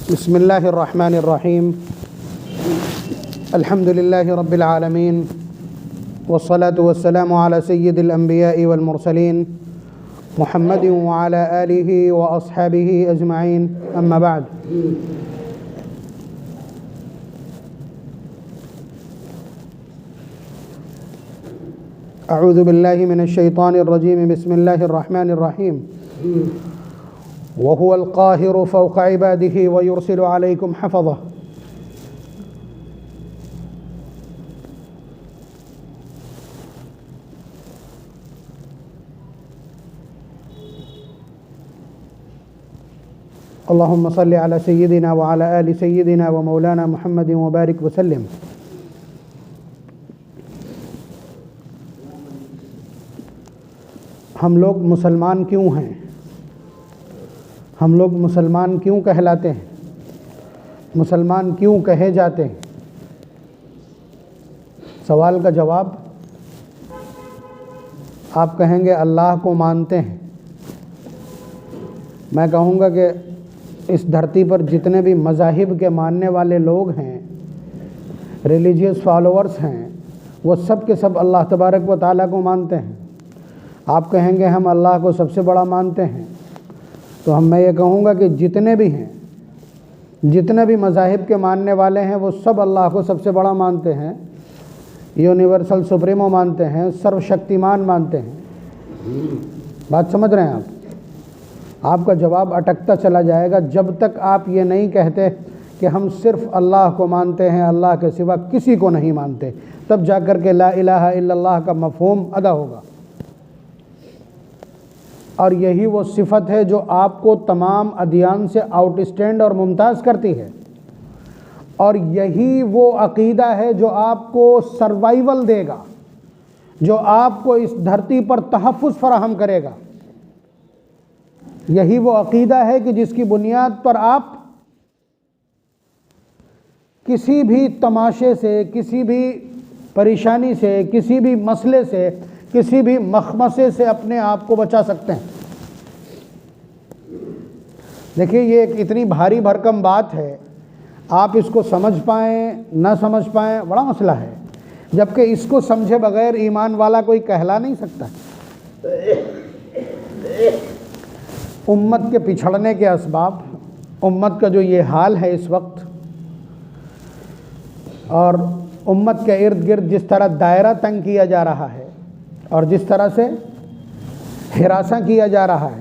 بسم اللہ الرحمن الرحیم الحمد للہ رب العالمین والصلاة والسلام علی سید الانبیاء والمرسلین محمد وعلی آلہ واصحابہ اجمعین اما بعد۔ اعوذ باللہ من الشیطان الرجیم بسم اللہ الرحمن الرحیم وهو القاهر فوق عباده ويرسل عليكم حفظه۔ اللهم صل على سيدنا وعلى آل سيدنا ومولانا محمد وبارك وسلم۔ ہم لوگ مسلمان کیوں ہیں؟ ہم لوگ مسلمان کیوں کہلاتے ہیں؟ مسلمان کیوں کہے جاتے ہیں؟ سوال کا جواب آپ کہیں گے اللہ کو مانتے ہیں۔ میں کہوں گا کہ اس دھرتی پر جتنے بھی مذاہب کے ماننے والے لوگ ہیں، ریلیجیس فالوورز ہیں، وہ سب کے سب اللہ تبارک و تعالیٰ کو مانتے ہیں۔ آپ کہیں گے ہم اللہ کو سب سے بڑا مانتے ہیں، تو میں یہ کہوں گا کہ جتنے بھی ہیں، جتنے بھی مذاہب کے ماننے والے ہیں، وہ سب اللہ کو سب سے بڑا مانتے ہیں، یونیورسل سپریمو مانتے ہیں، سرو شکتیمان مانتے ہیں۔ بات سمجھ رہے ہیں آپ کا جواب اٹکتا چلا جائے گا جب تک آپ یہ نہیں کہتے کہ ہم صرف اللہ کو مانتے ہیں، اللہ کے سوا کسی کو نہیں مانتے، تب جا کر کے لا الہ الا اللہ کا مفہوم ادا ہوگا۔ اور یہی وہ صفت ہے جو آپ کو تمام ادیان سے آؤٹ اسٹینڈ اور ممتاز کرتی ہے، اور یہی وہ عقیدہ ہے جو آپ کو سروائیول دے گا، جو آپ کو اس دھرتی پر تحفظ فراہم کرے گا۔ یہی وہ عقیدہ ہے کہ جس کی بنیاد پر آپ کسی بھی تماشے سے، کسی بھی پریشانی سے، کسی بھی مسئلے سے، کسی بھی مخمصے سے اپنے آپ کو بچا سکتے ہیں۔ دیکھیے یہ ایک اتنی بھاری بھرکم بات ہے، آپ اس کو سمجھ پائیں نہ سمجھ پائیں بڑا مسئلہ ہے، جبکہ اس کو سمجھے بغیر ایمان والا کوئی کہلا نہیں سکتا۔ امت کے پچھڑنے کے اسباب، امت کا جو یہ حال ہے اس وقت، اور امت کے ارد گرد جس طرح دائرہ تنگ کیا جا رہا ہے، اور جس طرح سے ہراساں کیا جا رہا ہے،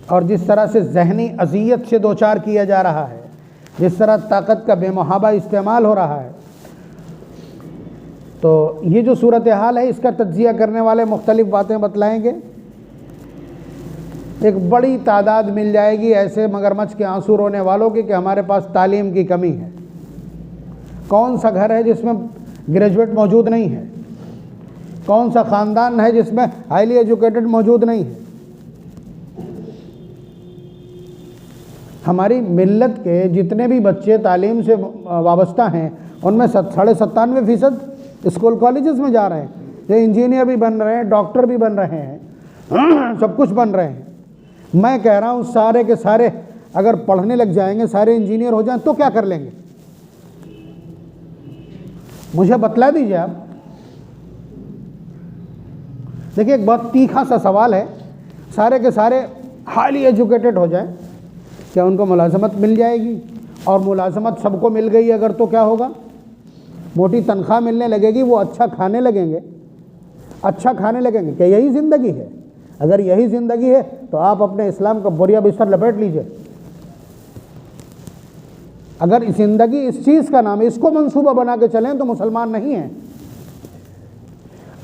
اور جس طرح سے ذہنی اذیت سے دوچار کیا جا رہا ہے، جس طرح طاقت کا بے محابہ استعمال ہو رہا ہے، تو یہ جو صورتحال ہے اس کا تجزیہ کرنے والے مختلف باتیں بتلائیں گے۔ ایک بڑی تعداد مل جائے گی ایسے مگرمچھ کے آنسو رونے والوں کی کہ ہمارے پاس تعلیم کی کمی ہے۔ کون سا گھر ہے جس میں گریجویٹ موجود نہیں ہے؟ کون سا خاندان ہے جس میں ہائیلی ایجوکیٹڈ موجود نہیں ہے؟ ہماری ملت کے جتنے بھی بچے تعلیم سے وابستہ ہیں ان میں 97.5% اسکول کالجز میں جا رہے ہیں، یہ انجینئر بھی بن رہے ہیں، ڈاکٹر بھی بن رہے ہیں، سب کچھ بن رہے ہیں۔ میں کہہ رہا ہوں سارے کے سارے اگر پڑھنے لگ جائیں گے، سارے انجینئر ہو جائیں تو کیا کر لیں گے؟ مجھے بتلا دیجیے آپ۔ دیکھیے ایک بہت تیکھا سا سوال ہے، سارے کے سارے ہائیلی ایجوکیٹڈ ہو جائیں، کیا ان کو ملازمت مل جائے گی؟ اور ملازمت سب کو مل گئی اگر تو کیا ہوگا؟ موٹی تنخواہ ملنے لگے گی، وہ اچھا کھانے لگیں گے، اچھا کھانے لگیں گے۔ کیا یہی زندگی ہے؟ اگر یہی زندگی ہے تو آپ اپنے اسلام کا بوریا بستر لپیٹ لیجئے۔ اگر زندگی اس چیز کا نام ہے، اس کو منصوبہ بنا کے چلیں تو مسلمان نہیں ہیں۔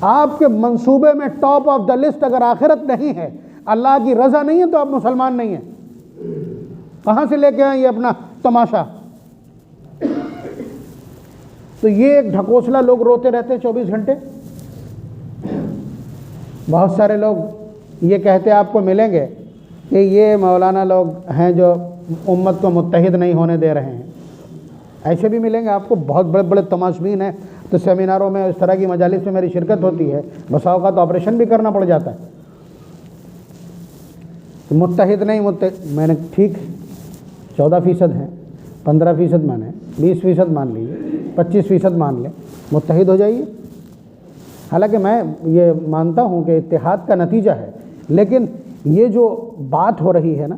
آپ کے منصوبے میں ٹاپ آف دا لسٹ اگر آخرت نہیں ہے، اللہ کی رضا نہیں ہے، تو آپ مسلمان نہیں ہیں۔ کہاں سے لے کے آئیں یہ اپنا تماشا؟ تو یہ ایک ڈھکوسلا لوگ روتے رہتے 24 گھنٹے۔ بہت سارے لوگ یہ کہتے آپ کو ملیں گے کہ یہ مولانا لوگ ہیں جو امت کو متحد نہیں ہونے دے رہے ہیں۔ ایسے بھی ملیں گے آپ کو، بہت بڑے بڑے تماشبین ہیں، تو سیمیناروں میں اس طرح کی مجالس میں میری شرکت ہوتی ہے، بسا اوقات آپریشن بھی کرنا پڑ جاتا ہے۔ متحد نہیں میں نے ٹھیک 14% ہیں، 15% مانے، 20% مان لیجیے، 25% مان لیں، متحد ہو جائیے۔ حالانکہ میں یہ مانتا ہوں کہ اتحاد کا نتیجہ ہے، لیکن یہ جو بات ہو رہی ہے نا،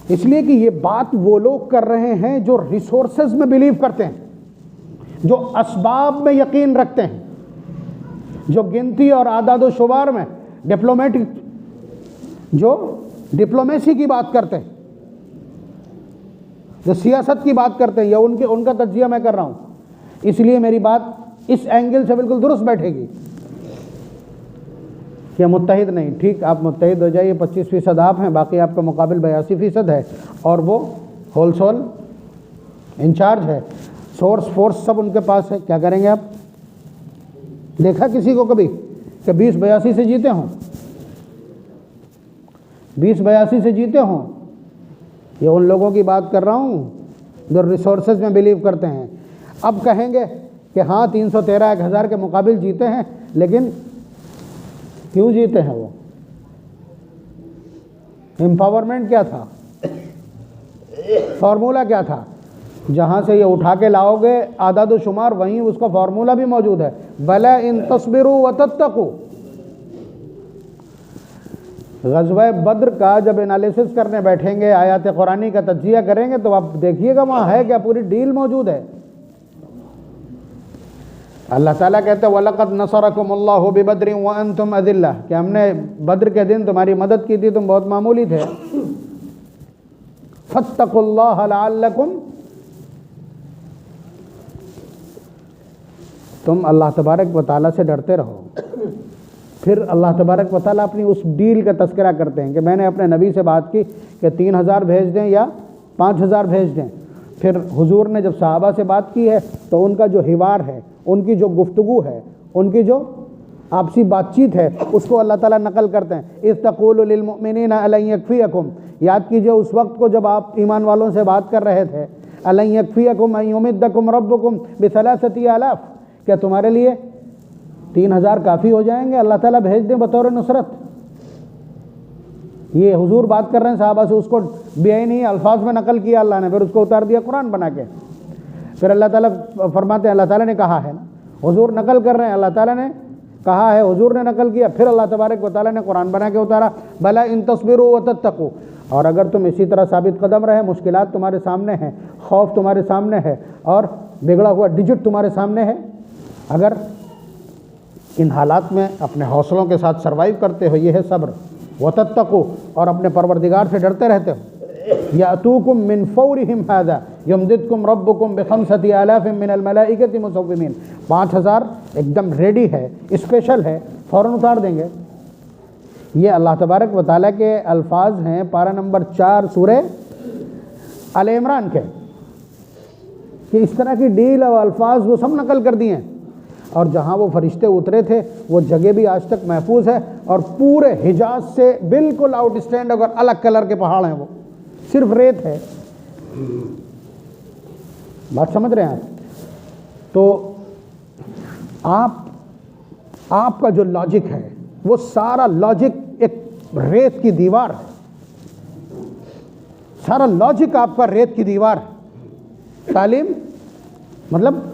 اس لیے کہ یہ بات وہ لوگ کر رہے ہیں جو ریسورسز میں بلیو کرتے ہیں، جو اسباب میں یقین رکھتے ہیں، جو گنتی اور اعداد و شمار میں جو ڈپلومیسی کی بات کرتے ہیں، جو سیاست کی بات کرتے ہیں، یا ان کا تجزیہ میں کر رہا ہوں، اس لیے میری بات اس اینگل سے بالکل درست بیٹھے گی کہ متحد نہیں۔ ٹھیک، آپ متحد ہو جائیے، 25% آپ ہیں، باقی آپ کا مقابل 82% ہے، اور وہ ہول سول انچارج ہے، سورس فورس سب ان کے پاس ہے۔ کیا کریں گے آپ؟ دیکھا کسی کو کبھی کہ 20-82 سے جیتے ہوں؟ 20-82 سے جیتے ہوں؟ یہ ان لوگوں کی بات کر رہا ہوں جو ریسورسز میں بلیو کرتے ہیں۔ اب کہیں گے کہ ہاں 313 1000 کے مقابل جیتے ہیں، لیکن کیوں جیتے ہیں؟ وہ امپاورمنٹ کیا تھا؟ فارمولہ کیا تھا؟ جہاں سے یہ اٹھا کے لاؤ گے اعداد و شمار، وہیں اس کا فارمولہ بھی موجود ہے، بلا ان تصبروا وتتقوا۔ غزوہ بدر کا جب انالیسس کرنے بیٹھیں گے، آیات قرآنی کا تجزیہ کریں گے، تو آپ دیکھیے گا وہاں ہے کیا، پوری ڈیل موجود ہے۔ اللہ تعالیٰ کہتے ہیں وَلَقَدْ نَصَرَكُمُ اللَّهُ بِبَدْرٍ وَأَنْتُمْ أَذِلَّةٌ، کہ ہم نے بدر کے دن تمہاری مدد کی تھی، تم بہت معمولی تھے۔ فَاتَّقُوا اللَّهَ لَعَلَّكُمْ، تم اللہ تبارک و تعالیٰ سے ڈرتے رہو۔ پھر اللہ تبارک و تعالیٰ اپنی اس ڈیل کا تذکرہ کرتے ہیں کہ میں نے اپنے نبی سے بات کی کہ 3000 بھیج دیں یا 5000 بھیج دیں۔ پھر حضور نے جب صحابہ سے بات کی ہے تو ان کا جو حوار ہے، ان کی جو گفتگو ہے، ان کی جو آپسی بات چیت ہے، اس کو اللہ تعالیٰ نقل کرتے ہیں۔ اذ تقول للمؤمنین الن یکفیکم، یاد کیجئے اس وقت کو جب آپ ایمان والوں سے بات کر رہے تھے، الن یکفیکم ان یمدکم ربکم ب3000، کیا تمہارے لیے 3000 کافی ہو جائیں گے؟ اللہ تعالیٰ بھیج دیں بطور نصرت۔ یہ حضور بات کر رہے ہیں صحابہ سے، اس کو بیانی الفاظ میں نقل کیا اللہ نے، پھر اس کو اتار دیا قرآن بنا کے۔ پھر اللہ تعالیٰ فرماتے ہیں اللہ تعالیٰ نے کہا ہے نا، حضور نقل کر رہے ہیں، اللہ تعالیٰ نے کہا ہے، حضور نے نقل کیا، پھر اللہ تبارک و تعالیٰ نے قرآن بنا کے اتارا، بلا ان تصبروا وتتقوا، اور اگر تم اسی طرح ثابت قدم رہے، مشکلات تمہارے سامنے ہیں، خوف تمہارے سامنے ہے، اور بگڑا ہوا ڈیجٹ تمہارے سامنے ہے، اگر ان حالات میں اپنے حوصلوں کے ساتھ سروائیو کرتے ہو، یہ ہے صبر، وتتقوا، اور اپنے پروردگار سے ڈرتے رہتے ہو، یاتوکم من فورہم ھذا یمددکم ربکم ب5000 من الملائکۃ مسومین، 5000 ایک دم ریڈی ہے، اسپیشل ہے، فوراً اتار دیں گے۔ یہ اللہ تبارک و تعالیٰ کے الفاظ ہیں، پارہ نمبر 4 سورہ آل عمران کے، کہ اس طرح کی ڈیل اور الفاظ وہ سب نقل کر دیے ہیں۔ اور جہاں وہ فرشتے اترے تھے وہ جگہ بھی آج تک محفوظ ہے، اور پورے حجاز سے بالکل آؤٹ اسٹینڈ اگر الگ کلر کے پہاڑ ہیں، وہ صرف ریت ہے۔ بات سمجھ رہے ہیں آپ؟ تو آپ کا جو لاجک ہے وہ سارا لاجک ایک ریت کی دیوار ہے، سارا لاجک آپ کا ریت کی دیوار ہے۔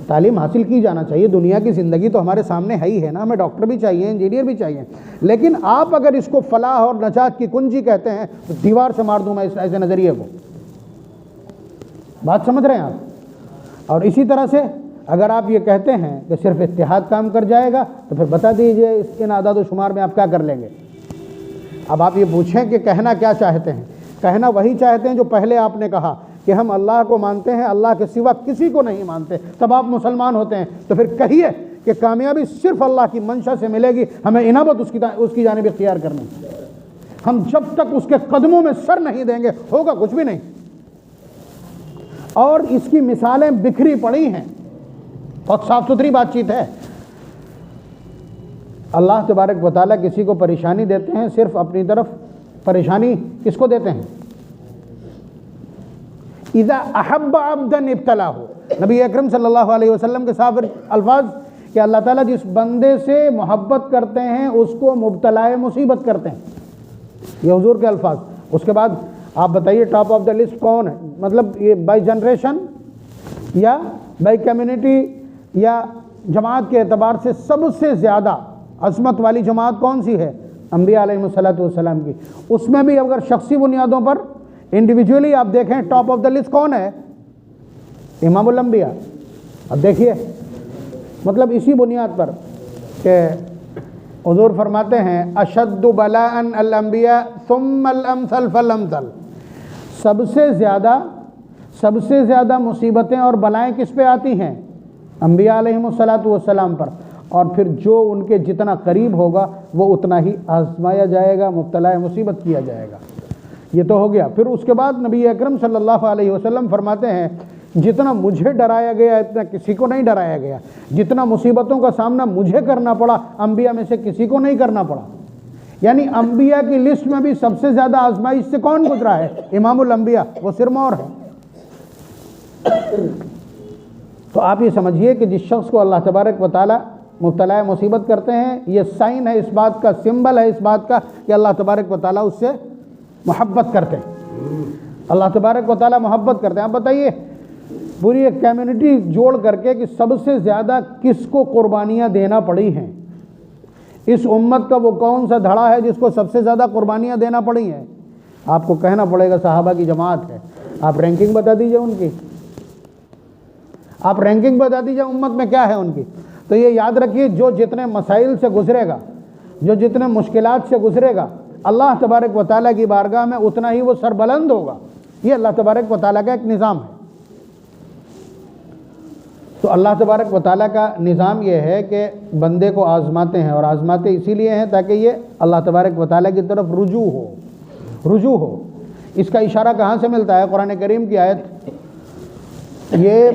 تعلیم حاصل کی جانا چاہیے، دنیا کی زندگی تو ہمارے سامنے ہے ہی ہے نا، ہمیں ڈاکٹر بھی چاہیے، انجینئر بھی چاہیے، لیکن آپ اگر اس کو فلاح اور نجات کی کنجی کہتے ہیں تو دیوار سے مار دوں میں اس ایسے نظریے کو۔ بات سمجھ رہے ہیں آپ؟ اور اسی طرح سے اگر آپ یہ کہتے ہیں کہ صرف اتحاد کام کر جائے گا، تو پھر بتا دیجئے ان اعداد و شمار میں آپ کیا کر لیں گے؟ اب آپ یہ پوچھیں کہ کہنا کیا چاہتے ہیں؟ کہنا وہی چاہتے ہیں جو پہلے آپ نے کہا کہ ہم اللہ کو مانتے ہیں، اللہ کے سوا کسی کو نہیں مانتے، تب آپ مسلمان ہوتے ہیں۔ تو پھر کہیے کہ کامیابی صرف اللہ کی منشا سے ملے گی، ہمیں انابت اس کی جانب اختیار کرنی، ہم جب تک اس کے قدموں میں سر نہیں دیں گے ہوگا کچھ بھی نہیں۔ اور اس کی مثالیں بکھری پڑی ہیں، بہت صاف ستھری بات چیت ہے۔ اللہ تبارک و تعالیٰ کسی کو پریشانی دیتے ہیں، صرف اپنی طرف پریشانی کس کو دیتے ہیں؟ اذا احب عبدا ابتلاہ، نبی اکرم صلی اللہ علیہ وسلم کے صاف الفاظ کہ اللہ تعالیٰ جس بندے سے محبت کرتے ہیں اس کو مبتلا مصیبت کرتے ہیں۔ یہ حضور کے الفاظ۔ اس کے بعد آپ بتائیے ٹاپ آف دا لسٹ کون ہے؟ مطلب یہ بائی جنریشن یا بائی کمیونٹی یا جماعت کے اعتبار سے سب سے زیادہ عظمت والی جماعت کون سی ہے؟ انبیاء علیہ السلام کی۔ اس میں بھی اگر شخصی بنیادوں پر انڈیویجولی آپ دیکھیں ٹاپ آف دا لسٹ کون ہے؟ امام الانبیاء۔ اب دیکھیے مطلب اسی بنیاد پر کہ حضور فرماتے ہیں اشد بلاء الانبیاء ثم الامثل فالامثل، سب سے زیادہ مصیبتیں اور بلائیں کس پہ آتی ہیں؟ انبیاء علیہ السلام پر، اور پھر جو ان کے جتنا قریب ہوگا وہ اتنا ہی آزمایا جائے گا، مبتلا مصیبت کیا جائے گا۔ یہ تو ہو گیا۔ پھر اس کے بعد نبی اکرم صلی اللہ علیہ وسلم فرماتے ہیں جتنا مجھے ڈرایا گیا اتنا کسی کو نہیں ڈرایا گیا، جتنا مصیبتوں کا سامنا مجھے کرنا پڑا انبیاء میں سے کسی کو نہیں کرنا پڑا۔ یعنی انبیاء کی لسٹ میں بھی سب سے زیادہ آزمائش سے کون گزرا ہے؟ امام الانبیاء، وہ سرمور ہے۔ تو آپ یہ سمجھیے کہ جس شخص کو اللہ تبارک و تعالی مبتلا مصیبت کرتے ہیں، یہ سائن ہے اس بات کا، سمبل ہے اس بات کا کہ اللہ تبارک و تعالی اس سے محبت کرتے ہیں، اللہ تبارک و تعالی محبت کرتے ہیں۔ آپ بتائیے پوری ایک کمیونٹی جوڑ کر کے کہ سب سے زیادہ کس کو قربانیاں دینا پڑی ہیں، اس امت کا وہ کون سا دھڑا ہے جس کو سب سے زیادہ قربانیاں دینا پڑی ہیں؟ آپ کو کہنا پڑے گا صحابہ کی جماعت ہے۔ آپ رینکنگ بتا دیجئے ان کی، آپ رینکنگ بتا دیجئے امت میں کیا ہے ان کی۔ تو یہ یاد رکھیے جو جتنے مسائل سے گزرے گا، جو جتنے مشکلات سے گزرے گا، اللہ تبارک و تعالیٰ کی بارگاہ میں اتنا ہی وہ سربلند ہوگا۔ یہ اللہ تبارک و تعالیٰ کا ایک نظام ہے۔ تو اللہ تبارک و تعالیٰ کا نظام یہ ہے کہ بندے کو آزماتے ہیں، اور آزماتے اسی لیے ہیں تاکہ یہ اللہ تبارک و تعالیٰ کی طرف رجوع ہو۔ اس کا اشارہ کہاں سے ملتا ہے؟ قرآن کریم کی آیت، یہ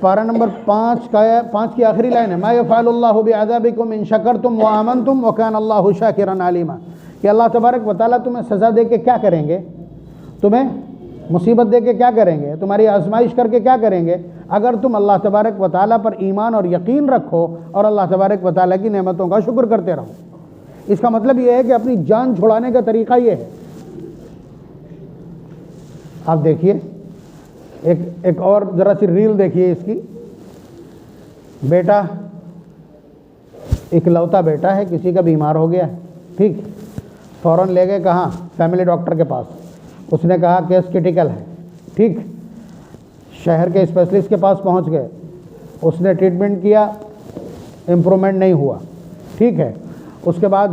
پارہ نمبر 5 کی آخری لائن ہے، ما یفعل اللہ بعذابکم ان شکرتم وآمنتم وکان اللہ شاکرا علیما، کہ اللہ تبارک و تعالیٰ تمہیں سزا دے کے کیا کریں گے؟ تمہیں مصیبت دے کے کیا کریں گے؟ تمہاری آزمائش کر کے کیا کریں گے؟ اگر تم اللہ تبارک و تعالیٰ پر ایمان اور یقین رکھو اور اللہ تبارک و تعالیٰ کی نعمتوں کا شکر کرتے رہو۔ اس کا مطلب یہ ہے کہ اپنی جان چھڑانے کا طریقہ یہ ہے۔ آپ دیکھیے ایک اور ذرا سی ریل دیکھیے اس کی۔ بیٹا، اکلوتا بیٹا ہے، کسی کا بیمار ہو گیا، ٹھیک، فوراً لے گئے کہاں؟ فیملی ڈاکٹر کے پاس۔ اس نے کہا کیس کرٹیکل ہے، ٹھیک، شہر کے اسپیشلسٹ کے پاس پہنچ گئے، اس نے ٹریٹمنٹ کیا، امپرومنٹ نہیں ہوا، ٹھیک ہے۔ اس کے بعد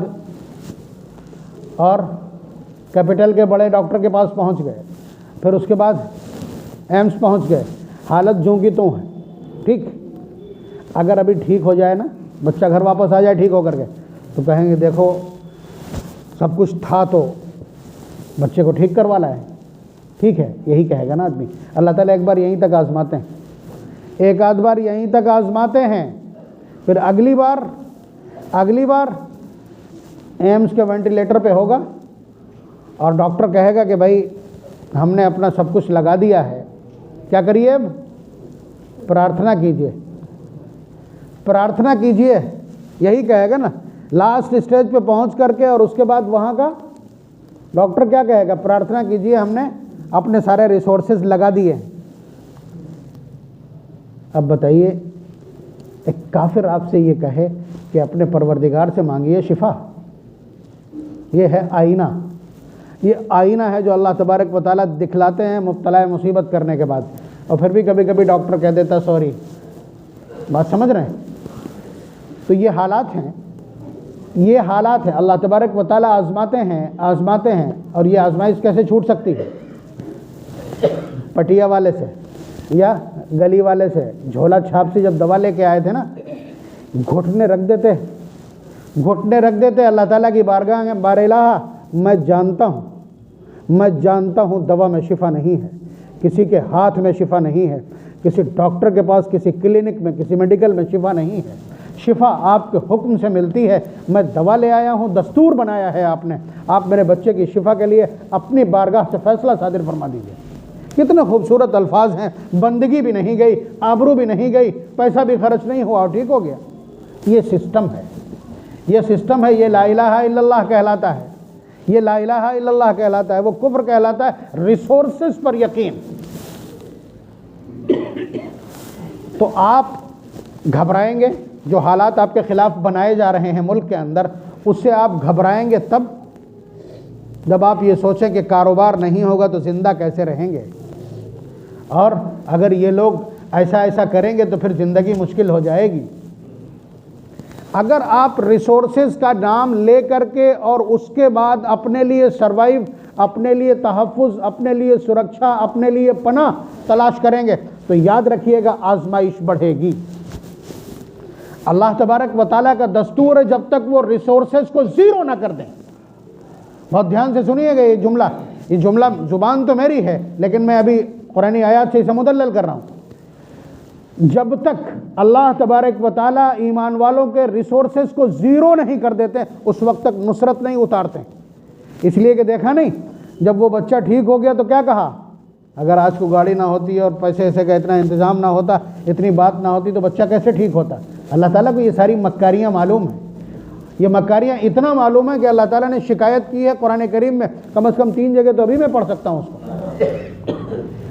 اور کیپٹل کے بڑے ڈاکٹر کے پاس پہنچ گئے، پھر اس کے بعد ایمس پہنچ گئے، حالت جوں کی توں ہے، ٹھیک۔ اگر ابھی ٹھیک ہو جائے نا، بچہ گھر واپس آ جائے ٹھیک ہو کر کے، تو کہیں گے دیکھو سب کچھ تھا تو بچے کو ٹھیک کروا لائے، ٹھیک ہے، یہی کہے گا نا آدمی۔ اللہ تعالیٰ ایک بار یہیں تک آزماتے ہیں، ایک آدھ بار یہیں تک آزماتے ہیں، پھر اگلی بار ایمس کے وینٹیلیٹر پہ ہوگا اور ڈاکٹر کہے گا کہ بھائی ہم نے اپنا سب کچھ لگا دیا ہے، کیا کریے؟ اب پرارتھنا کیجئے، یہی کہے گا نا لاسٹ اسٹیج پہ پہنچ کر کے۔ اور اس کے بعد وہاں کا ڈاکٹر کیا کہے گا؟ پرارتھنا کیجئے، ہم نے اپنے سارے ریسورسز لگا دیے۔ اب بتائیے ایک کافر آپ سے یہ کہے کہ اپنے پروردگار سے مانگیے شفا، یہ ہے آئینہ، یہ آئینہ ہے جو اللہ تبارک و تعالیٰ دکھلاتے ہیں مبتلا مصیبت کرنے کے بعد، اور پھر بھی کبھی کبھی ڈاکٹر کہہ دیتا سوری۔ بات سمجھ رہے ہیں؟ تو یہ حالات ہیں، اللہ تبارک و تعالیٰ آزماتے ہیں، اور یہ آزمائش کیسے چھوٹ سکتی ہے؟ پٹیا والے سے یا گلی والے سے جھولا چھاپ سے جب دوا لے کے آئے تھے نا، گھٹنے رکھ دیتے اللہ تعالیٰ کی بارگاہ میں، بار الہ میں جانتا ہوں دوا میں شفا نہیں ہے، کسی کے ہاتھ میں شفا نہیں ہے، کسی ڈاکٹر کے پاس، کسی کلینک میں، کسی میڈیکل میں شفا نہیں ہے، شفا آپ کے حکم سے ملتی ہے۔ میں دوا لے آیا ہوں، دستور بنایا ہے آپ نے، آپ میرے بچے کی شفا کے لیے اپنی بارگاہ سے فیصلہ صادر فرما دیجیے۔ کتنے خوبصورت الفاظ ہیں، بندگی بھی نہیں گئی، آبرو بھی نہیں گئی، پیسہ بھی خرچ نہیں ہوا اور ٹھیک ہو گیا۔ یہ سسٹم ہے، یہ لا الہ الا اللہ کہلاتا ہے، یہ لا الہ الا اللہ کہلاتا ہے، وہ کفر کہلاتا ہے ریسورسز پر یقین۔ تو آپ گھبرائیں گے، جو حالات آپ کے خلاف بنائے جا رہے ہیں ملک کے اندر، اس سے آپ گھبرائیں گے تب جب آپ یہ سوچیں کہ کاروبار نہیں ہوگا تو زندہ کیسے رہیں گے، اور اگر یہ لوگ ایسا کریں گے تو پھر زندگی مشکل ہو جائے گی۔ اگر آپ ریسورسز کا نام لے کر کے اور اس کے بعد اپنے لیے سروائیو، اپنے لیے تحفظ، اپنے لیے سرکشا، اپنے لیے پناہ تلاش کریں گے تو یاد رکھیے گا آزمائش بڑھے گی۔ اللہ تبارک و تعالیٰ کا دستور ہے جب تک وہ ریسورسز کو زیرو نہ کر دیں۔ بہت دھیان سے سنیے گا یہ جملہ زبان تو میری ہے لیکن میں ابھی قرآنی آیات سے اسے مدلل کر رہا ہوں۔ جب تک اللہ تبارک و تعالیٰ ایمان والوں کے ریسورسز کو زیرو نہیں کر دیتے اس وقت تک نصرت نہیں اتارتے۔ اس لیے کہ دیکھا نہیں، جب وہ بچہ ٹھیک ہو گیا تو کیا کہا؟ اگر آج کو گاڑی نہ ہوتی اور پیسے کا اتنا انتظام نہ ہوتا، اتنی بات نہ ہوتی تو بچہ کیسے ٹھیک ہوتا؟ اللہ تعالیٰ کو یہ ساری مکاریاں معلوم ہیں۔ یہ مکاریاں اتنا معلوم ہے کہ اللہ تعالیٰ نے شکایت کی ہے قرآن کریم میں، کم از کم 3 جگہ تو ابھی میں پڑھ سکتا ہوں اس کو۔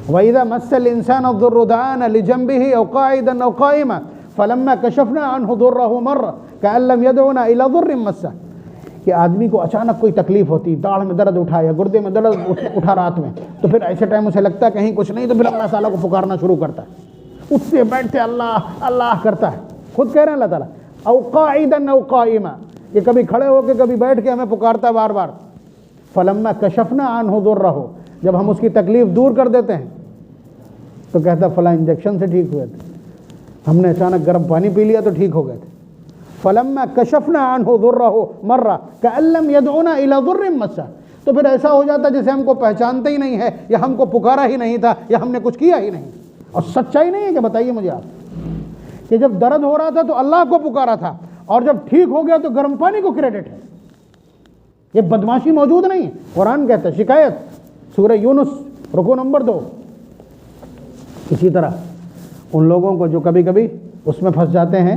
وَإِذَا مَسَّ الْإِنسَانَ الضُّرُّ دَعَانَا لِجَنبِهِ أَوْ قَاعِدًا أَوْ قَائِمًا فَلَمَّا كَشَفْنَا عَنْهُ ضُرَّهُ مَرَّ كَأَن لَّمْ يَدْعُنَا إِلَىٰ ضُرٍّ مَسَّهُ کہ آدمی کو اچانک کوئی تکلیف ہوتی، داڑھ میں درد اٹھا یا گردے میں درد اٹھا رات میں، تو پھر ایسے ٹائم اسے لگتا ہے کہیں کچھ نہیں، تو پھر اللہ تعالیٰ کو پکارنا شروع کرتا ہے، اٹھتے بیٹھتے اللہ اللہ کرتا ہے۔ خود کہہ رہے ہیں اللہ تعالیٰ أَوْ قَاعِدًا أَوْ قَائِمًا کہ کبھی کھڑے ہو کے کبھی بیٹھ کے ہمیں پکارتا ہے بار بار۔ فَلَمَّا كَشَفْنَا عَنْهُ ضُرَّهُ جب ہم اس کی تکلیف دور کر دیتے ہیں تو کہتا فلاں انجیکشن سے ٹھیک ہوئے تھے، ہم نے اچانک گرم پانی پی لیا تو ٹھیک ہو گئے تھے۔ فَلَمَّا كَشَفْنَا عَنْهُ ضُرَّهُ مَرَّ كَأَن لَّمْ يَدْعُنَا إِلَىٰ ضُرٍّ مَسَّهُ تو پھر ایسا ہو جاتا جیسے ہم کو پہچانتے ہی نہیں ہے، یا ہم کو پکارا ہی نہیں تھا، یا ہم نے کچھ کیا ہی نہیں۔ اور سچائی نہیں ہے کہ بتائیے مجھے آپ کہ جب درد ہو رہا تھا تو اللہ کو پکارا تھا، اور جب ٹھیک ہو گیا تو گرم پانی کو کریڈٹ ہے۔ یہ بدماشی موجود نہیں ہے، قرآن کہتا ہے شکایت سورہ یونس رکوع نمبر 2۔ اسی طرح ان لوگوں کو جو کبھی کبھی اس میں پھنس جاتے ہیں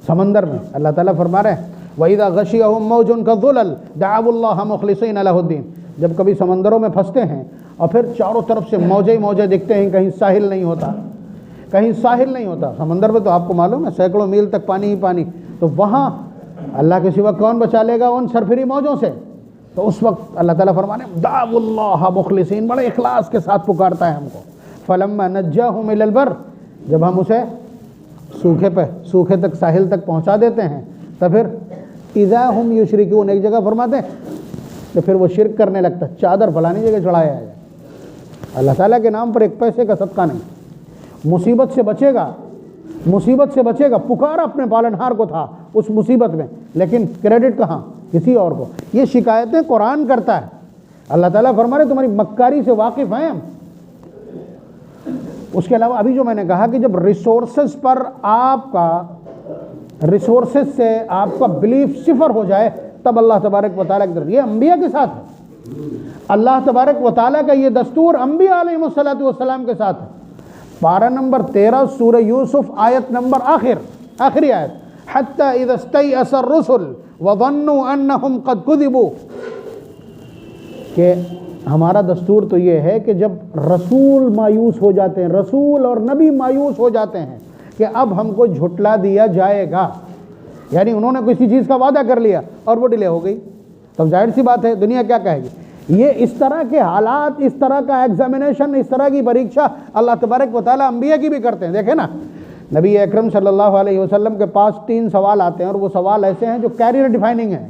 سمندر میں، اللہ تعالیٰ فرما رہے ہیں وَإِذَا غَشِيَهُم مَّوْجٌ كَالظُّلَلِ دَعَوُا اللَّهَ مُخْلِصِينَ لَهُ الدِّينَ جب کبھی سمندروں میں پھنستے ہیں اور پھر چاروں طرف سے موجے موجے دکھتے ہیں، کہیں ساحل نہیں ہوتا، کہیں ساحل نہیں ہوتا۔ سمندر میں تو آپ کو معلوم ہے سینکڑوں میل تک پانی ہی پانی، تو وہاں اللہ کے سوا کون بچا لے گا ان سرفری موجوں سے؟ تو اس وقت اللہ تعالیٰ فرمانے دعوا اللہ مخلصین، بڑے اخلاص کے ساتھ پکارتا ہے ہم کو۔ فلما نجاہم الی البر جب ہم اسے سوکھے تک ساحل تک پہنچا دیتے ہیں تو پھر اذا ہم یشرکون ایک جگہ فرماتے ہیں تو پھر وہ شرک کرنے لگتا ہے، چادر فلانی جگہ چڑھایا ہے۔ اللہ تعالیٰ کے نام پر ایک پیسے کا صدقہ نہیں۔ مصیبت سے بچے گا، پکارا اپنے پالنہار کو تھا اس مصیبت میں، لیکن کریڈٹ کہاں؟ کسی اور کو۔ یہ شکایتیں قرآن کرتا ہے۔ اللہ تعالیٰ فرما رہے تمہاری مکاری سے واقف ہیں ہم۔ اس کے علاوہ ابھی جو میں نے کہا کہ جب ریسورسز پر ریسورسز سے آپ کا بلیف صفر ہو جائے تب اللہ تبارک و تعالیٰ کی طرف، یہ انبیاء کے ساتھ ہے۔ اللہ تبارک و تعالیٰ کا یہ دستور انبیاء علیہ السلام کے ساتھ ہے۔ پارہ نمبر 13 سورہ یوسف آیت نمبر آخری آیت، حتی اذا استیأس الرسل وظنوا انہم قد کذبوا کہ ہمارا دستور تو یہ ہے کہ جب رسول مایوس ہو جاتے ہیں، رسول اور نبی مایوس ہو جاتے ہیں کہ اب ہم کو جھٹلا دیا جائے گا، یعنی انہوں نے کسی چیز کا وعدہ کر لیا اور وہ ڈیلے ہو گئی، تب ظاہر سی بات ہے دنیا کیا کہے گی۔ یہ اس طرح کے حالات، اس طرح کا ایگزامینیشن، اس طرح کی پریکشا اللہ تبارک و تعالیٰ انبیاء کی بھی کرتے ہیں۔ دیکھیں نا، نبی اکرم صلی اللہ علیہ وسلم کے پاس 3 سوال آتے ہیں، اور وہ سوال ایسے ہیں جو کیریئر ڈیفائننگ ہیں،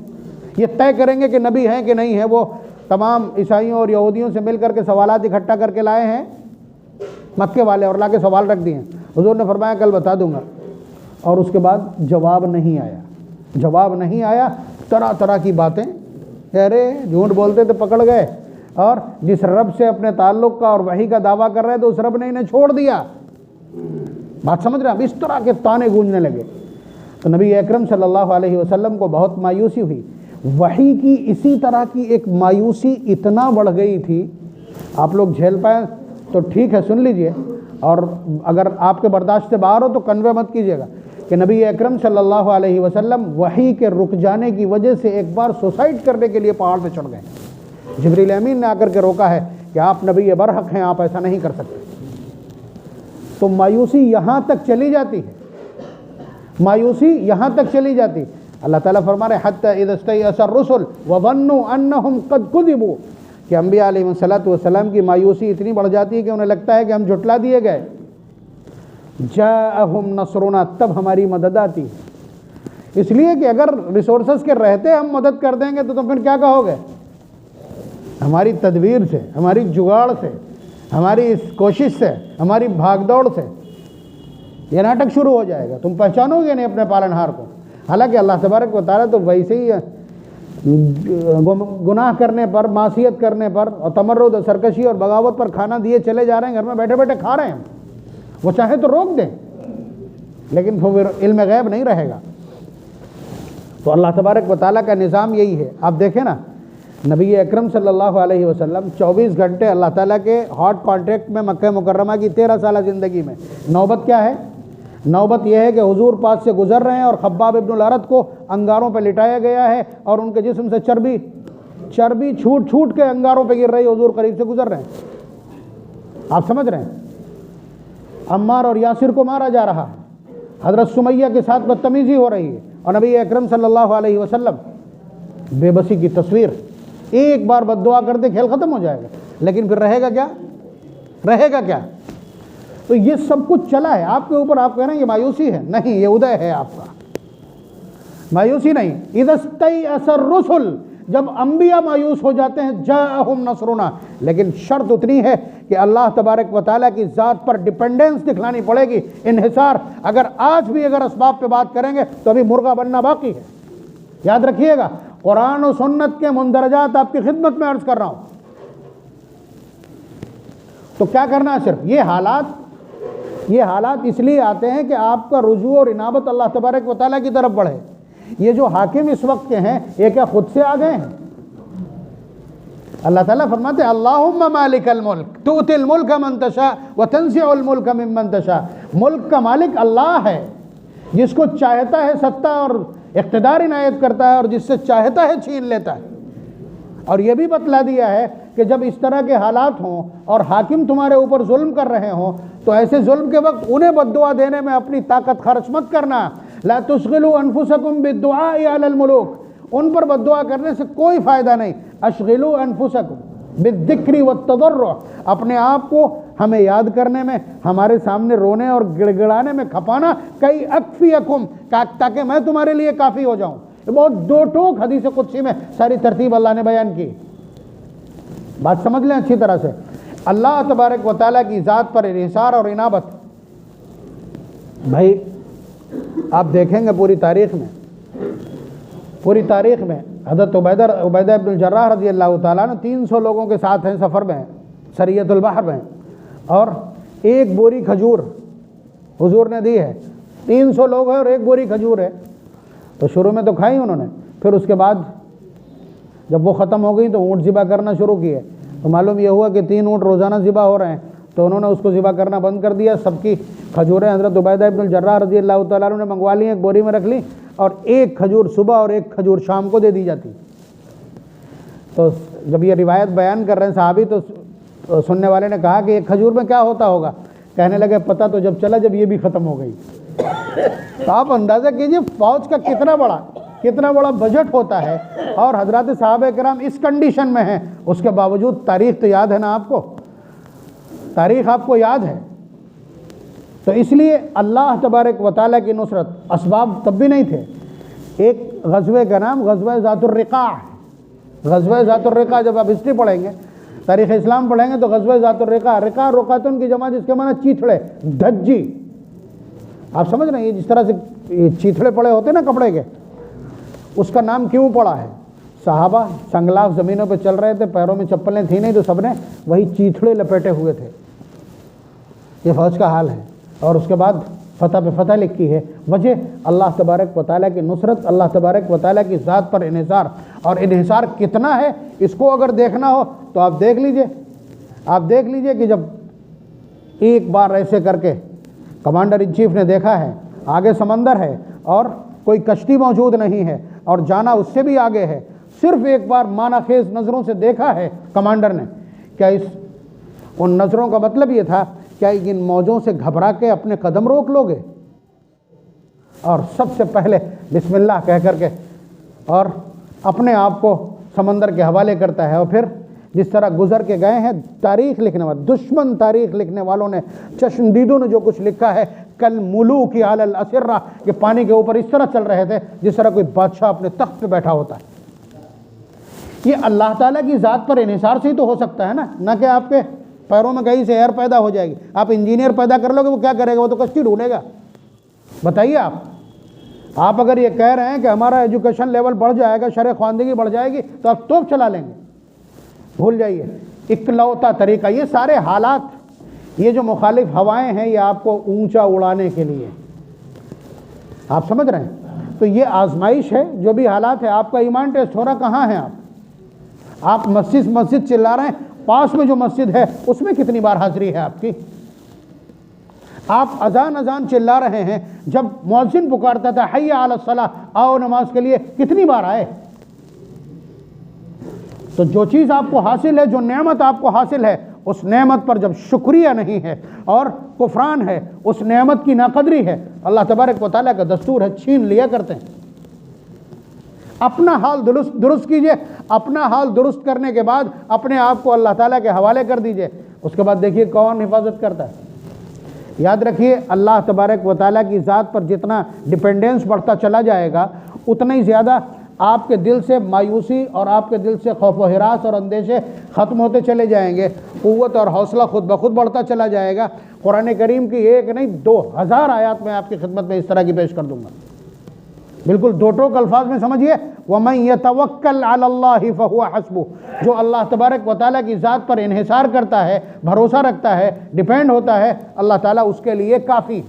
یہ طے کریں گے کہ نبی ہیں کہ نہیں ہیں۔ وہ تمام عیسائیوں اور یہودیوں سے مل کر کے سوالات اکٹھا کر کے لائے ہیں مکے والے، اور لا کے سوال رکھ دیے ہیں۔ حضور نے فرمایا کل بتا دوں گا، اور اس کے بعد جواب نہیں آیا، طرح طرح کی باتیں، ارے جھوٹ بولتے تھے پکڑ گئے، اور جس رب سے اپنے تعلق کا اور وحی کا دعویٰ کر رہے تھے اس رب نے انہیں چھوڑ دیا۔ بات سمجھ رہے ہیں؟ اب اس طرح کے تانے گونجنے لگے، تو نبی اکرم صلی اللہ علیہ وسلم کو بہت مایوسی ہوئی۔ وحی کی اسی طرح کی ایک مایوسی اتنا بڑھ گئی تھی، آپ لوگ جھیل پائیں تو ٹھیک ہے سن لیجئے، اور اگر آپ کے برداشت سے باہر ہو تو کنوے مت کیجیے گا، کہ نبی اکرم صلی اللہ علیہ وسلم وحی کے رک جانے کی وجہ سے ایک بار سوسائڈ کرنے کے لیے پہاڑ پہ چڑھ گئے. جبریل امین نے آ کر کے روکا ہے کہ آپ نبی برحق ہیں، آپ ایسا نہیں کر سکتے. تو مایوسی یہاں تک چلی جاتی ہے، مایوسی یہاں تک چلی جاتی. اللہ تعالیٰ فرما رہے حتی اذا استیأس الرسل وظنوا انہم قد کذبوا، کہ انبیاء علیہ السلام کی مایوسی اتنی بڑھ جاتی ہے کہ انہیں لگتا ہے کہ ہم جھٹلا دیے گئے. جاءہم نصرنا، تب ہماری مدد آتی ہے. اس لیے کہ اگر ریسورسز کے رہتے ہم مدد کر دیں گے تو پھر کیا کہو گے؟ ہماری تدبیر سے، ہماری جگاڑ سے، ہماری اس کوشش سے، ہماری بھاگ دوڑ سے یہ ناٹک شروع ہو جائے گا. تم پہچانو گے نہیں اپنے پالنہار کو. حالانکہ اللہ تبارک و تعالیٰ تو ویسے ہی گناہ کرنے پر، معصیت کرنے پر اور تمرد اور سرکشی اور بغاوت پر کھانا دیے چلے جا رہے ہیں، گھر میں بیٹھے بیٹھے کھا رہے ہیں. وہ چاہے تو روک دیں لیکن پھر علم غیب نہیں رہے گا. تو اللہ تبارک و تعالیٰ کا نظام یہی ہے. آپ دیکھیں نا، نبی اکرم صلی اللہ علیہ وسلم 24 گھنٹے اللہ تعالیٰ کے ہاٹ کانٹیکٹ میں مکہ مکرمہ کی 13 سالہ زندگی میں. نوبت کیا ہے؟ نوبت یہ ہے کہ حضور پاس سے گزر رہے ہیں اور خباب ابن الارت کو انگاروں پہ لٹایا گیا ہے اور ان کے جسم سے چربی چھوٹ چھوٹ کے انگاروں پہ گر رہی ہے. حضور قریب سے گزر رہے ہیں. آپ سمجھ رہے ہیں؟ عمار اور یاسر کو مارا جا رہا ہے، حضرت سمیہ کے ساتھ بدتمیزی ہو رہی ہے، اور نبی اکرم صلی اللہ علیہ وسلم بے بسی کی تصویر. ایک بار بد دعا کر دے کھیل ختم ہو جائے گا. لیکن پھر رہے گا کیا؟ رہے گا کیا؟ تو یہ سب کچھ چلا ہے آپ کے اوپر. آپ کہہ رہے ہیں یہ مایوسی ہے؟ نہیں، یہ ادے ہے آپ کا. مایوسی نہیں. اذا استیأس الرسل، جب انبیاء مایوس ہو جاتے ہیں، جاءہم نصرنا. لیکن شرط اتنی ہے کہ اللہ تبارک و تعالیٰ کی ذات پر ڈیپینڈنس دکھلانی پڑے گی، انحصار. اگر آج بھی اگر اسباب پہ بات کریں گے تو ابھی مرغا بننا باقی ہے. یاد رکھیے گا، قرآن و سنت کے مندرجات آپ کی خدمت میں عرض کر رہا ہوں. تو کیا کرنا ہے؟ صرف یہ حالات اس لیے آتے ہیں کہ آپ کا رجوع اور انابت اللہ تبارک و تعالیٰ کی طرف بڑھے. یہ جو حاکم اس وقت کے ہیں یہ کیا خود سے آ گئے ہیں؟ اللہ تعالیٰ فرماتے ہیں اللہم مالک الملک تؤتی الملک من تشاء وتنزع الملک ممن تشاء. ملک کا مالک اللہ ہے، جس کو چاہتا ہے ستا اور اقتدار عنایت کرتا ہے اور جس سے چاہتا ہے چھین لیتا ہے. اور یہ بھی بتلا دیا ہے کہ جب اس طرح کے حالات ہوں اور حاکم تمہارے اوپر ظلم کر رہے ہوں تو ایسے ظلم کے وقت انہیں بد دعا دینے میں اپنی طاقت خرچ مت کرنا. لا تشغلوا انفسکم بالدعاء علی الملوک، ان پر بد دعا کرنے سے کوئی فائدہ نہیں. اشغلوا انفسکم بالذکر والتضرع، اپنے آپ کو ہمیں یاد کرنے میں، ہمارے سامنے رونے اور گڑ گڑانے میں کھپانا. کئی اکفیکم، تاکہ میں تمہارے لیے کافی ہو جاؤں. بہت دو ٹوک حدیث قدسی میں ساری ترتیب اللہ نے بیان کی. بات سمجھ لیں اچھی طرح سے. اللہ تبارک و تعالیٰ کی ذات پر انحصار اور انابت. بھائی آپ دیکھیں گے پوری تاریخ میں حضرت عبیدہ ابن الجراح رضی اللہ تعالیٰ نے 300 لوگوں کے ساتھ ہیں، سفر میں ہیں، سریۃ البحر میں، اور ایک بوری کھجور حضور نے دی ہے. 300 لوگ ہیں اور ایک بوری کھجور ہے. تو شروع میں تو کھائی انہوں نے، پھر اس کے بعد جب وہ ختم ہو گئی تو اونٹ ذبح کرنا شروع کیے. تو معلوم یہ ہوا کہ 3 اونٹ روزانہ ذبح ہو رہے ہیں، تو انہوں نے اس کو ذبح کرنا بند کر دیا. سب کی کھجوریں حضرت عبیدہ ابن الجراح رضی اللہ تعالیٰ عنہ نے منگوا لی، ایک بوری میں رکھ لی، اور ایک کھجور صبح اور ایک کھجور شام کو دے دی جاتی. تو جب یہ روایت بیان کر رہے ہیں صحابی تو سننے والے نے کہا کہ ایک کھجور میں کیا ہوتا ہوگا؟ کہنے لگے پتہ تو جب چلا جب یہ بھی ختم ہو گئی. تو آپ اندازہ کیجئے فوج کا کتنا بڑا بجٹ ہوتا ہے، اور حضرات صحابہ کرام اس کنڈیشن میں ہیں. اس کے باوجود تاریخ تو یاد ہے نا آپ کو، تاریخ آپ کو یاد ہے. تو اس لیے اللہ تبارک و تعالیٰ کی نصرت، اسباب تب بھی نہیں تھے. ایک غزوے کا نام غزوہ ذات الرقاع. غزوہ ذات الرقاع جب آپ ہسٹری پڑھیں گے، تاریخ اسلام پڑھیں گے تو غزوہ ذات الرقاع، رقاع رقاتن کی جمع جس کے معنی چیتھڑے، دھجی. آپ سمجھ رہے ہیں یہ جس طرح سے یہ چیتھڑے پڑے ہوتے ہیں نا کپڑے کے، اس کا نام کیوں پڑا ہے؟ صحابہ سنگلاف زمینوں پہ چل رہے تھے، پیروں میں چپلیں تھیں نہیں، تو سب نے وہی چیتھڑے لپیٹے ہوئے تھے. یہ فوج کا حال ہے. اور اس کے بعد فتح پہ فتح لکھی ہے. وجہ اللہ تبارک و تعالیٰ کی نصرت، اللہ تبارک و تعالیٰ کی ذات پر انحصار. اور انحصار کتنا ہے اس کو اگر دیکھنا ہو تو آپ دیکھ لیجئے کہ جب ایک بار ایسے کر کے کمانڈر ان چیف نے دیکھا ہے آگے سمندر ہے اور کوئی کشتی موجود نہیں ہے اور جانا اس سے بھی آگے ہے، صرف ایک بار معنی خیز نظروں سے دیکھا ہے کمانڈر نے، کیا ان نظروں کا مطلب یہ تھا کیا ان موجوں سے گھبرا کے اپنے قدم روک لو گے؟ اور سب سے پہلے بسم اللہ کہہ کر کے اور اپنے آپ کو سمندر کے حوالے کرتا ہے، اور پھر جس طرح گزر کے گئے ہیں تاریخ لکھنے والے، دشمن تاریخ لکھنے والوں نے، چشمدیدوں نے جو کچھ لکھا ہے، کل ملوک علی الاسرہ، کہ پانی کے اوپر اس طرح چل رہے تھے جس طرح کوئی بادشاہ اپنے تخت پہ بیٹھا ہوتا ہے۔ یہ اللہ تعالیٰ کی ذات پر انحصار سے ہی تو ہو سکتا ہے نا، نہ کہ آپ کے پیروں میں کہیں سے ایئر پیدا ہو جائے گی۔ آپ انجینئر پیدا کر لو گے، وہ کیا کرے گا؟ وہ تو کشتی ڈھونڈے گا۔ بتائیے آپ اگر یہ کہہ رہے ہیں کہ ہمارا ایجوکیشن لیول بڑھ جائے گا، شرح خواندگی بڑھ جائے گی، تو آپ توپ چلا لیں گے۔ بھول جائیے، اکلوتا طریقہ، یہ سارے حالات، یہ جو مخالف ہوائیں ہیں، یہ آپ کو اونچا اڑانے کے لیے، آپ سمجھ رہے ہیں؟ تو یہ آزمائش ہے، جو بھی حالات ہے۔ آپ کا ایمان ٹیسٹ ہو رہا، کہاں ہیں آپ مسجد چلا رہے ہیں، پاس میں جو مسجد ہے اس میں کتنی بار حاضری ہے آپ کی؟ آپ اذان چلا رہے ہیں، جب مؤذن پکارتا تھا حی علی الصلاۃ، آؤ نماز کے لیے، کتنی بار آئے؟ تو جو چیز آپ کو حاصل ہے، جو نعمت آپ کو حاصل ہے، اس نعمت پر جب شکریہ نہیں ہے اور کفران ہے، اس نعمت کی ناقدری ہے، اللہ تبارک و تعالیٰ کا دستور ہے چھین لیا کرتے ہیں۔ اپنا حال درست کیجئے، اپنا حال درست کرنے کے بعد اپنے آپ کو اللہ تعالیٰ کے حوالے کر دیجئے، اس کے بعد دیکھیے کون حفاظت کرتا ہے۔ یاد رکھیے، اللہ تبارک و تعالیٰ کی ذات پر جتنا ڈیپینڈنس بڑھتا چلا جائے گا، اتنا ہی زیادہ آپ کے دل سے مایوسی اور آپ کے دل سے خوف و ہراس اور اندیشے ختم ہوتے چلے جائیں گے، قوت اور حوصلہ خود بخود بڑھتا چلا جائے گا۔ قرآن کریم کی ایک نہیں 2000 آیات میں آپ کی خدمت میں اس طرح کی پیش کر دوں گا، بالکل دو ٹوک الفاظ میں سمجھیے۔ وَمَن يَتَوَكَّلْ عَلَى اللَّهِ فَهُوَ حَسْبُهُ، جو اللہ تبارک و تعالیٰ کی ذات پر انحصار کرتا ہے، بھروسہ رکھتا ہے، ڈیپینڈ ہوتا ہے، اللہ تعالیٰ اس کے لیے کافی۔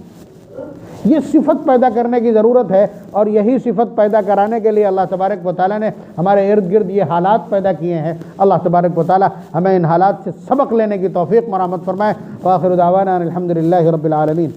یہ صفت پیدا کرنے کی ضرورت ہے، اور یہی صفت پیدا کرانے کے لیے اللہ تبارک و تعالیٰ نے ہمارے ارد گرد یہ حالات پیدا کیے ہیں۔ اللہ تبارک و تعالیٰ ہمیں ان حالات سے سبق لینے کی توفیق مرحمت فرمائے۔ وآخر دعوانا الحمدللہ رب العالمین۔